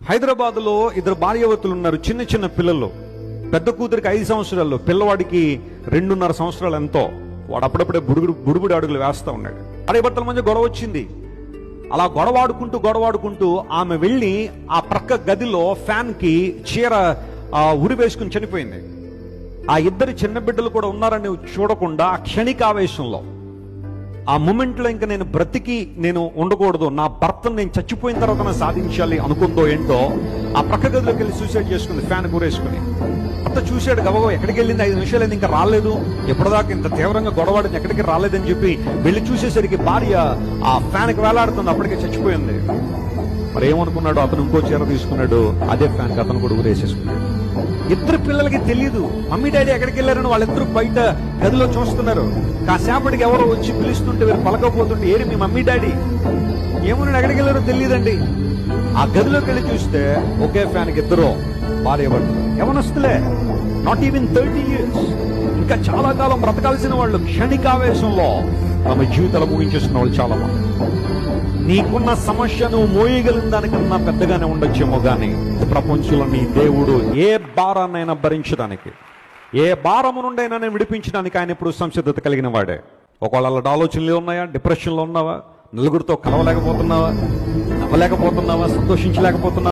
హైదరాబాద్లో ఇద్దరు భార్యావతులు ఉన్నారు, చిన్న చిన్న పిల్లలు. పెద్ద కూతురికి 5 సంవత్సరాలు, పిల్లవాడికి 2.5 సంవత్సరాలు ఎంతో. వాడు అప్పుడప్పుడే బుడుబుడి అడుగులు వేస్తూ ఉన్నాడు. అరే భర్తల మధ్య గొడవ వచ్చింది. అలా గొడవాడుకుంటూ ఆమె వెళ్ళి ఆ ప్రక్క గదిలో ఫ్యాన్కి చీర ఉరి వేసుకుని చనిపోయింది. ఆ ఇద్దరు చిన్న బిడ్డలు కూడా ఉన్నారని చూడకుండా ఆ క్షణికావేశంలో, ఆ మూమెంట్లో ఇంకా నేను బ్రతికి నేను ఉండకూడదు, నా భర్తను నేను చచ్చిపోయిన తర్వాత నేను సాధించాలి అనుకుందో ఏంటో ఆ ప్రక్క గదిలోకి వెళ్ళి సూసైడ్ చేసుకుంది, ఫ్యాన్ కూరేసుకుని. భర్త చూశాడు, గబగబా ఎక్కడికి వెళ్ళింది, 5 నిమిషాలు అయింది, ఇంకా రాలేదు, ఎప్పటిదాకా ఇంత తీవ్రంగా గొడవాడింది, ఎక్కడికి రాలేదని చెప్పి వెళ్ళి చూసేసరికి భార్య ఆ ఫ్యాన్కి వేలాడుతుంది, అప్పటికే చచ్చిపోయింది. మరి ఏమనుకున్నాడు అతను, ఇంకో చీర తీసుకున్నాడు, అదే ఫ్యాన్కి అతను కూడా ఊరేసేసుకున్నాడు. ఇద్దరు పిల్లలకి తెలియదు మమ్మీ డాడీ ఎక్కడికి వెళ్ళారని. వాళ్ళిద్దరూ బయట గదిలో చూస్తున్నారు. కాసేపటికి ఎవరో వచ్చి పిలుస్తుంటే వీరు పలకపోతుంటే, ఏరి మీ మమ్మీ డాడీ, ఏమో ఎక్కడికి వెళ్ళారో తెలియదండి. ఆ గదిలోకి వెళ్ళి చూస్తే ఒకే ఫ్యాన్కి ఇద్దరు భార్య భర్తలు, యవనస్తులే, నాట్ ఈవెన్ 30 years, ఇంకా చాలా కాలం బ్రతకాల్సిన వాళ్ళు క్షణికావేశంలో తమ జీవితాలు ముగించేస్తున్న వాళ్ళు చాలా మంది. నీకున్న సమస్యను మోయగలిగిన దానికన్నా పెద్దగానే ఉండొచ్చేమో కానీ ప్రపంచంలో నీ దేవుడు ఏ భారాన్నైనా భరించడానికి, ఏ భారము నుండైనా నేను విడిపించడానికి ఆయన ఇప్పుడు సంసిద్ధత కలిగిన వాడే. ఒకవేళ అలాంటి ఆలోచనలు ఉన్నాయా, డిప్రెషన్లో ఉన్నావా, నలుగురితో కలవలేకపోతున్నావా, నవ్వలేకపోతున్నావా, సంతోషించలేకపోతున్నావా?